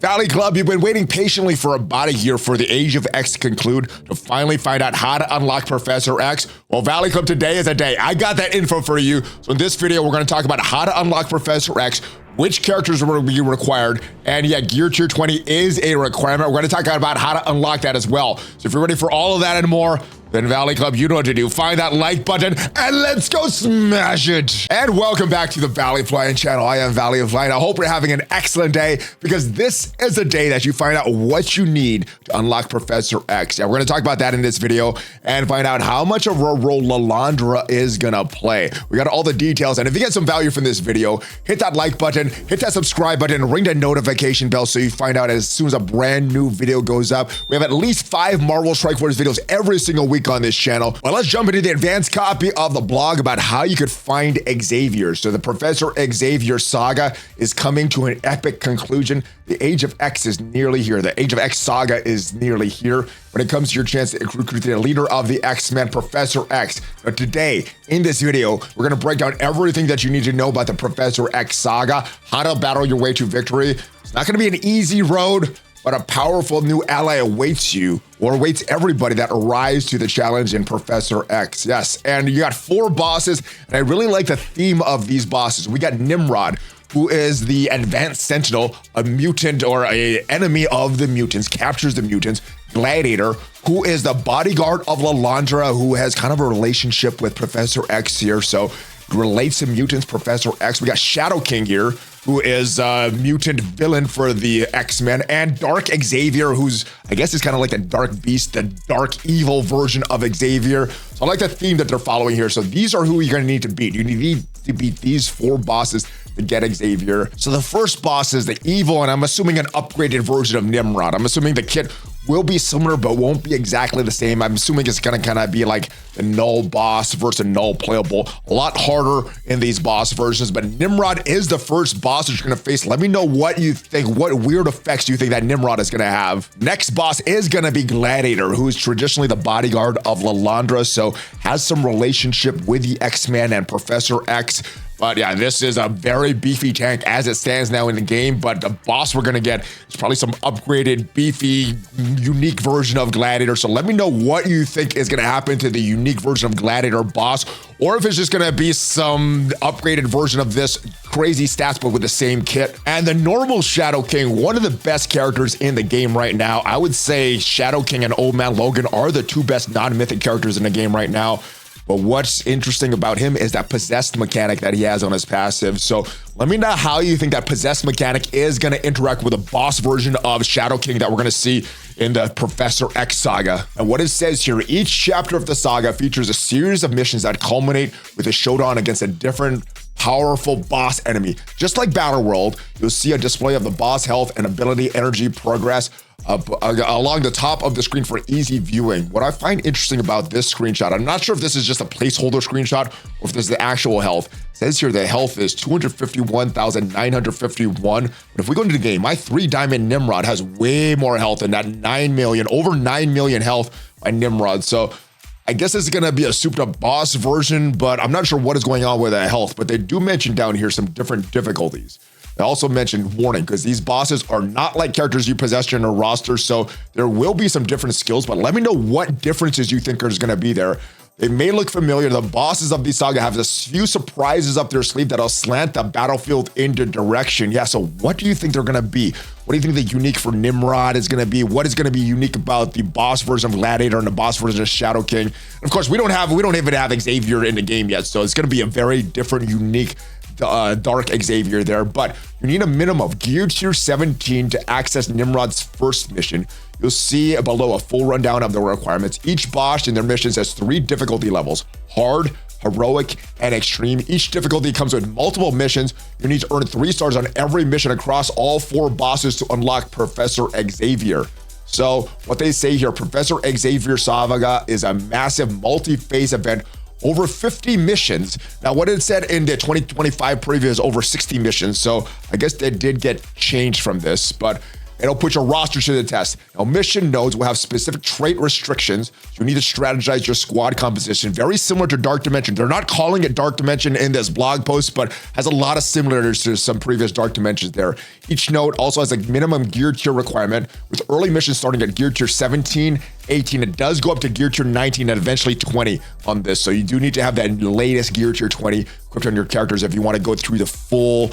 Valley Club, you've been waiting patiently for about a year for the Age of X to conclude to finally find out how to unlock Professor X. Well, Valley Club, today is a day. I got that info for you. So in this video, we're going to talk about how to unlock Professor X, which characters are going to be required, and yeah, Gear Tier 20 is a requirement. We're going to talk about how to unlock that as well. So if you're ready for all of that and more, then Valley Club, you know what to do. Find that like button and let's go smash it. And welcome back to the ValleyFlyin channel. I am ValleyFlyin. I hope you're having an excellent day because this is a day that you find out what you need to unlock Professor X. Yeah, we're going to talk about that in this video and find out how much of a role Lalandra is going to play. We got all the details, and if you get some value from this video, hit that like button, hit that subscribe button, ring that notification bell so you find out as soon as a brand new video goes up. We have at least 5 Marvel Strike Force videos every single week on this channel. Well, let's jump into the advanced copy of the blog about how you could find Xavier. So the Professor Xavier saga is coming to an epic conclusion. The Age of X is nearly here. The Age of X saga is nearly here when it comes to your chance to recruit the leader of the X-Men, Professor X. But today, in this video, we're going to break down everything that you need to know about the Professor X saga, how to battle your way to victory. It's not going to be an easy road, but a powerful new ally awaits you, or awaits everybody that arrives to the challenge in Professor X. Yes, and you got 4 bosses, and I really like the theme of these bosses. We got Nimrod, who is the advanced sentinel, a mutant or a enemy of the mutants, captures the mutants. Gladiator, who is the bodyguard of Lalandra, who has kind of a relationship with Professor X here, so relates to mutants, Professor X. We got Shadow King here, who is a mutant villain for the X-Men, and Dark Xavier, who's, I guess, is kind of like the Dark Beast, the dark evil version of Xavier. So I like the theme that they're following here. So these are who you're gonna need to beat. You need to beat these 4 bosses to get Xavier. So the first boss is the evil, and I'm assuming an upgraded version of Nimrod. I'm assuming the kit will be similar, but won't be exactly the same. I'm assuming it's gonna kind of be like the null boss versus null playable. A lot harder in these boss versions, but Nimrod is the first boss that you're gonna face. Let me know what you think, what weird effects do you think that Nimrod is gonna have. Next boss is gonna be Gladiator, who is traditionally the bodyguard of Lalandra, so has some relationship with the X-Men and Professor X. But yeah, this is a very beefy tank as it stands now in the game, but the boss we're gonna get is probably some upgraded, beefy, unique version of Gladiator. So let me know what you think is gonna happen to the unique version of Gladiator boss, or if it's just gonna be some upgraded version of this crazy stats but with the same kit. And the normal Shadow King, one of the best characters in the game right now. I would say Shadow King and Old Man Logan are the 2 best non-mythic characters in the game right now. But what's interesting about him is that possessed mechanic that he has on his passive. So let me know how you think that possessed mechanic is going to interact with a boss version of Shadow King that we're going to see in the Professor X saga. And what it says here, each chapter of the saga features a series of missions that culminate with a showdown against a different powerful boss enemy. Just like Battle World, you'll see a display of the boss health and ability energy progress along the top of the screen for easy viewing. What I find interesting about this screenshot, I'm not sure if this is just a placeholder screenshot or if this is the actual health. It says here the health is 251,951. But if we go into the game, my 3-diamond Nimrod has way more health than that 9 million, over 9 million health by Nimrod. So I guess this is gonna be a souped up boss version, but I'm not sure what is going on with that health, but they do mention down here some different difficulties. They also mentioned warning, because these bosses are not like characters you possess in a roster, so there will be some different skills, but let me know what differences you think is gonna be there. They may look familiar. The bosses of the saga have a few surprises up their sleeve that'll slant the battlefield into direction. Yeah, so what do you think they're gonna be? What do you think the unique for Nimrod is gonna be? What is gonna be unique about the boss version of Gladiator and the boss version of Shadow King? And of course, we don't even have Xavier in the game yet, so it's gonna be a very different, unique Dark Xavier there, but you need a minimum of Gear Tier 17 to access Nimrod's first mission. You'll see below a full rundown of the requirements. Each boss in their missions has 3 difficulty levels: hard, heroic, and extreme. Each difficulty comes with multiple missions. You need to earn 3 stars on every mission across all 4 bosses to unlock Professor Xavier. So what they say here, Professor Xavier Saga is a massive multi-phase event, over 50 missions. Now, what it said in the 2025 preview is over 60 missions. So I guess they did get changed from this, but and it'll put your roster to the test. Now, mission nodes will have specific trait restrictions. You need to strategize your squad composition, very similar to Dark Dimension. They're not calling it Dark Dimension in this blog post, but has a lot of similarities to some previous Dark Dimensions there. Each node also has a minimum gear tier requirement, with early missions starting at gear tier 17, 18. It does go up to gear tier 19 and eventually 20 on this. So you do need to have that latest gear tier 20 equipped on your characters if you want to go through the full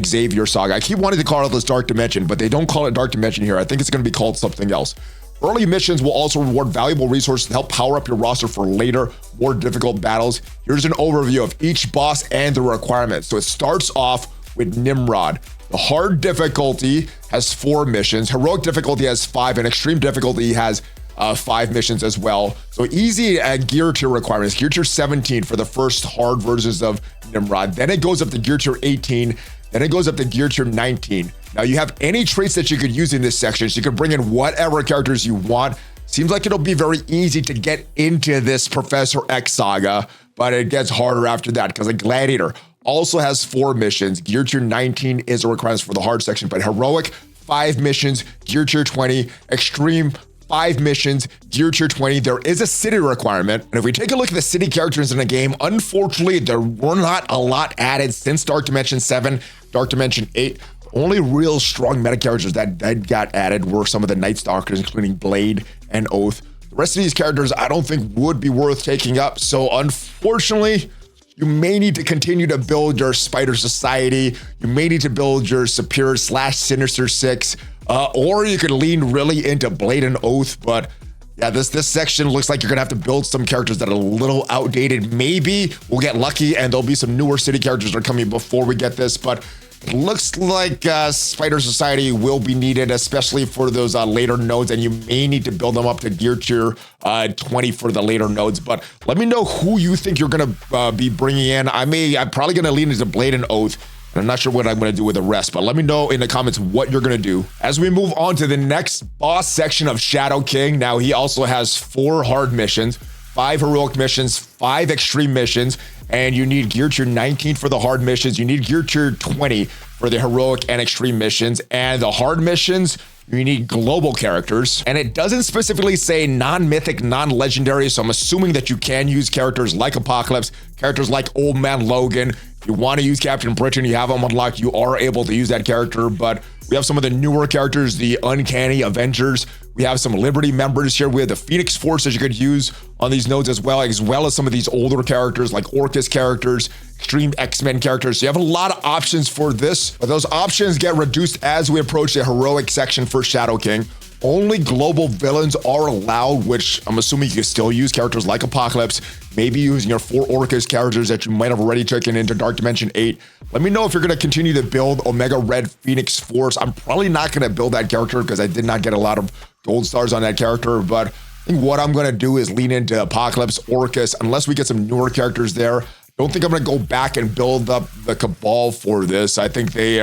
Xavier saga. I keep wanting to call it this Dark Dimension, but they don't call it Dark Dimension here. I think it's going to be called something else. Early missions will also reward valuable resources to help power up your roster for later, more difficult battles. Here's an overview of each boss and the requirements. So it starts off with Nimrod. The hard difficulty has 4 missions. Heroic difficulty has 5, and extreme difficulty has 5 missions as well. So easy gear tier requirements. Gear tier 17 for the first hard versions of Nimrod. Then it goes up to gear tier 18. Then it goes up to gear tier 19. Now you have any traits that you could use in this section. So you can bring in whatever characters you want. Seems like it'll be very easy to get into this Professor X saga, but it gets harder after that because a Gladiator also has 4 missions. Gear tier 19 is a requirement for the hard section, but Heroic, 5 missions, gear tier 20, Extreme, 5 missions, gear tier 20. There is a city requirement. And if we take a look at the city characters in the game, unfortunately, there were not a lot added since Dark Dimension 7, Dark Dimension 8. The only real strong meta characters that got added were some of the Night Stalkers, including Blade and Oath. The rest of these characters, I don't think would be worth taking up. So unfortunately, you may need to continue to build your Spider Society. You may need to build your Superior / Sinister 6. Or you could lean really into Blade and Oath, but yeah, this section looks like you're gonna have to build some characters that are a little outdated. Maybe we'll get lucky and there'll be some newer city characters that are coming before we get this, but it looks like Spider Society will be needed, especially for those later nodes, and you may need to build them up to gear tier 20 for the later nodes. But let me know who you think you're gonna be bringing in. I'm probably gonna lean into Blade and Oath. I'm not sure what I'm going to do with the rest, but let me know in the comments what you're going to do. As we move on to the next boss section of Shadow King, now he also has 4 hard missions, 5 heroic missions, 5 extreme missions, and you need gear tier 19 for the hard missions. You need gear tier 20 for the heroic and extreme missions, and the hard missions, you need global characters, and it doesn't specifically say non-mythic, non-legendary, so I'm assuming that you can use characters like Apocalypse, characters like Old Man Logan. If you want to use Captain Britain, you have them unlocked, you are able to use that character, but we have some of the newer characters, the Uncanny Avengers. We have some Liberty members here. We have the Phoenix Force that you could use on these nodes as well as some of these older characters like Orcus characters, Extreme X-Men characters. So you have a lot of options for this, but those options get reduced as we approach the heroic section for Shadow King. Only global villains are allowed, which I'm assuming you can still use characters like Apocalypse, maybe using your 4 Orcus characters that you might have already taken into Dark Dimension 8. Let me know if you're going to continue to build Omega Red Phoenix Force. I'm probably not going to build that character because I did not get a lot of gold stars on that character, but I think what I'm going to do is lean into Apocalypse, Orcus, unless we get some newer characters there. Don't think I'm going to go back and build up the Cabal for this. I think they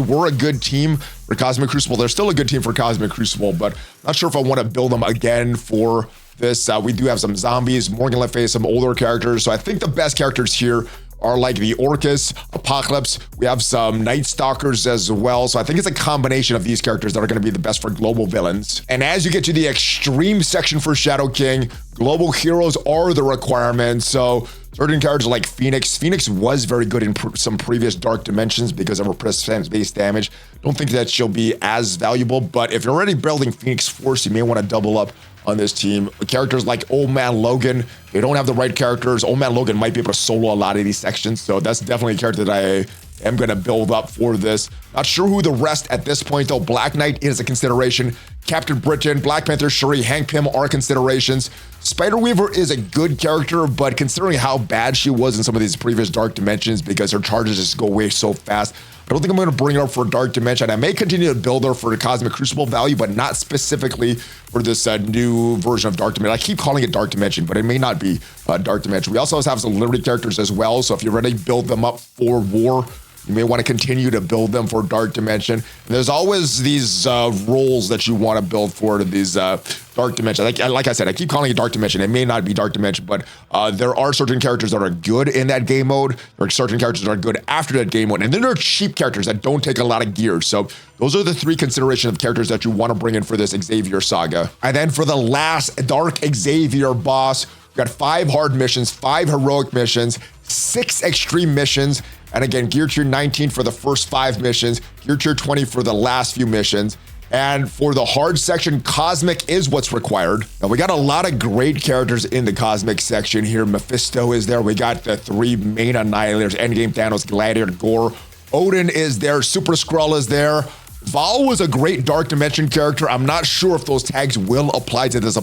were a good team for Cosmic Crucible. They're still a good team for Cosmic Crucible, but not sure if I want to build them again for this. We do have some zombies, Morgan Le Fay, some older characters. So I think the best characters here are like the Orcus, Apocalypse. We have some Night Stalkers as well. So I think it's a combination of these characters that are going to be the best for global villains. And as you get to the extreme section for Shadow King, global heroes are the requirement. So certain characters like Phoenix. Phoenix was very good in some previous Dark Dimensions because of her percent-based damage. Don't think that she'll be as valuable, but if you're already building Phoenix Force, you may want to double up on this team. Characters like Old Man Logan, they don't have the right characters. Old Man Logan might be able to solo a lot of these sections, so that's definitely a character that I am going to build up for this. Not sure who the rest at this point, though. Black Knight is a consideration. Captain Britain, Black Panther, Shuri, Hank Pym are considerations. Spider-Weaver is a good character, but considering how bad she was in some of these previous Dark Dimensions because her charges just go away so fast, I don't think I'm going to bring her up for Dark Dimension. I may continue to build her for the Cosmic Crucible value, but not specifically for this new version of Dark Dimension. I keep calling it Dark Dimension, but it may not be Dark Dimension. We also have some Liberty characters as well, so if you're ready to build them up for War, you may want to continue to build them for Dark Dimension. And there's always these roles that you want to build for these Dark Dimension. Like I said, I keep calling it Dark Dimension. It may not be Dark Dimension, but there are certain characters that are good in that game mode. There are certain characters that are good after that game mode. And then there are cheap characters that don't take a lot of gear. So those are the 3 considerations of characters that you want to bring in for this Xavier saga. And then for the last Dark Xavier boss, we got 5 hard missions, 5 heroic missions, 6 extreme missions, and again, gear tier 19 for the first 5 missions, gear tier 20 for the last few missions. And for the hard section, Cosmic is what's required. Now, we got a lot of great characters in the Cosmic section here. Mephisto is there. We got the 3 main Annihilators, Endgame Thanos, Gladiator, Gore. Odin is there. Super Skrull is there. Val was a great Dark Dimension character. I'm not sure if those tags will apply to this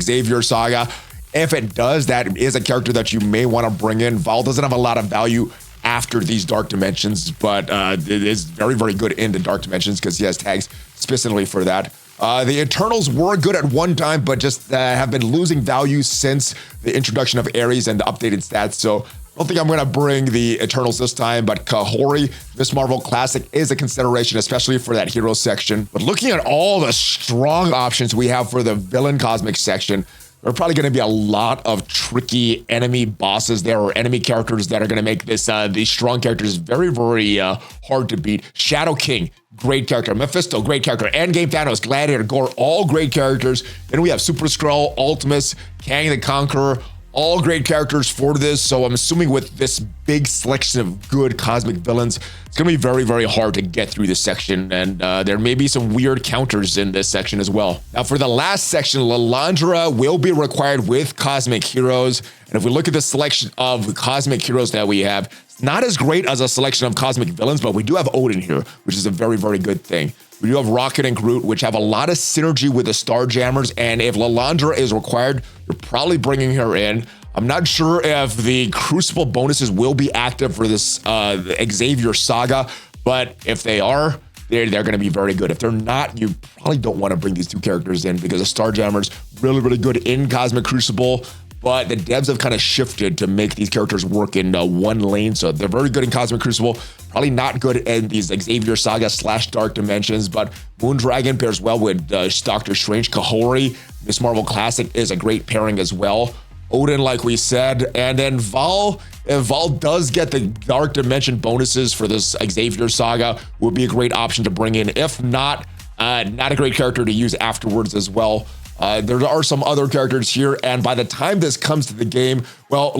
Xavier saga. If it does, that is a character that you may want to bring in. Val doesn't have a lot of value after these Dark Dimensions, but it is very, very good in the Dark Dimensions because he has tags specifically for that. The Eternals were good at one time, but just have been losing value since the introduction of Ares and the updated stats. So I don't think I'm going to bring the Eternals this time, but Kahori, Miss Marvel Classic, is a consideration, especially for that hero section. But looking at all the strong options we have for the villain Cosmic section, there are probably going to be a lot of tricky enemy bosses there, or enemy characters that are going to make this these strong characters very, very hard to beat. Shadow King, great character. Mephisto, great character. Endgame Thanos, Gladiator, Gore, all great characters. Then we have Super Skrull, Ultimus, Kang the Conqueror, all great characters for this. So I'm assuming with this big selection of good cosmic villains, it's going to be very, very hard to get through this section. And there may be some weird counters in this section as well. Now, for the last section, Lilandra will be required with cosmic heroes. And if we look at the selection of cosmic heroes that we have, it's not as great as a selection of cosmic villains, but we do have Odin here, which is a very, very good thing. We do have Rocket and Groot, which have a lot of synergy with the Starjammers. And if Lilandra is required, you're probably bringing her in. I'm not sure if the Crucible bonuses will be active for this Xavier saga, but if they are, they're going to be very good. If they're not, you probably don't want to bring these 2 characters in because the Starjammers really, really good in Cosmic Crucible. But the devs have kind of shifted to make these characters work in one lane. So they're very good in Cosmic Crucible, probably not good in these Xavier Saga / Dark Dimensions, but Moondragon pairs well with Doctor Strange. Kahori, Miss Marvel Classic is a great pairing as well. Odin, like we said, and then Val. If Val does get the Dark Dimension bonuses for this Xavier Saga, would be a great option to bring in. If not, not a great character to use afterwards as well. There are some other characters here, and by the time this comes to the game, well,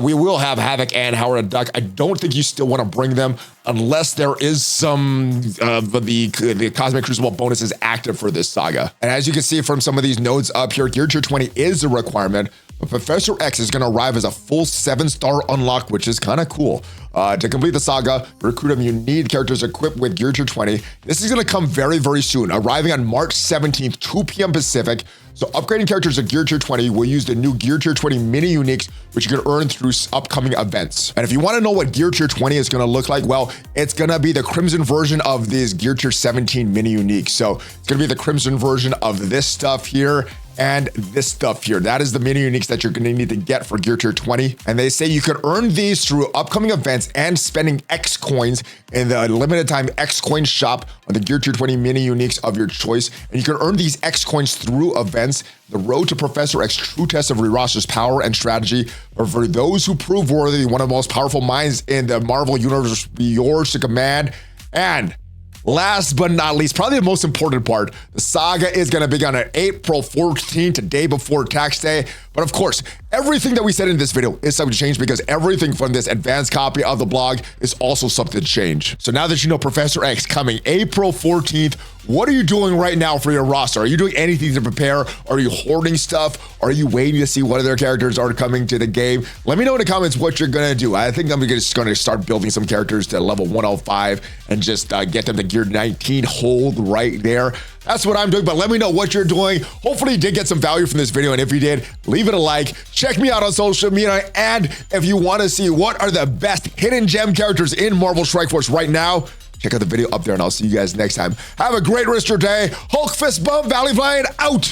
we will have Havoc and Howard Duck. I don't think you still want to bring them unless there is some of the Cosmic Crucible bonuses active for this saga. And as you can see from some of these nodes up here, Gear Tier 20 is a requirement, but Professor X is going to arrive as a full 7-star unlock, which is kind of cool. To complete the saga, recruit them, you need characters equipped with Gear Tier 20. This is going to come very, very soon, arriving on March 17th, 2 p.m. Pacific. So upgrading characters at Gear Tier 20 will use the new Gear Tier 20 mini uniques, which you can earn through upcoming events. And if you want to know what Gear Tier 20 is going to look like, well, it's going to be the Crimson version of these Gear Tier 17 mini uniques. So it's going to be the Crimson version of this stuff here and this stuff here. That is the mini uniques that you're going to need to get for Gear Tier 20. And they say you can earn these through upcoming events and spending X coins in the limited time X coin shop on the Gear Tier 20 mini uniques of your choice. And you can earn these X coins through events. The road to Professor X, true test of Ross's power and strategy. But for those who prove worthy, one of the most powerful minds in the Marvel universe will be yours to command. And last but not least, probably the most important part, the saga is going to begin on April 14th, the day before tax day. But of course, everything that we said in this video is subject to change because everything from this advanced copy of the blog is also subject to change. So now that you know Professor X coming April 14th, what are you doing right now for your roster? Are you doing anything to prepare? Are you hoarding stuff? Are you waiting to see what other characters are coming to the game? Let me know in the comments what you're going to do. I think I'm just going to start building some characters to level 105 and just get them to Gear 19 hold right there. That's what I'm doing, but let me know what you're doing. Hopefully you did get some value from this video, and if you did, leave it a like. Check me out on social media, and if you want to see what are the best hidden gem characters in Marvel Strike Force right now, check out the video up there, and I'll see you guys next time. Have a great rest of your day. Hulk fist bump, ValleyFlyin out.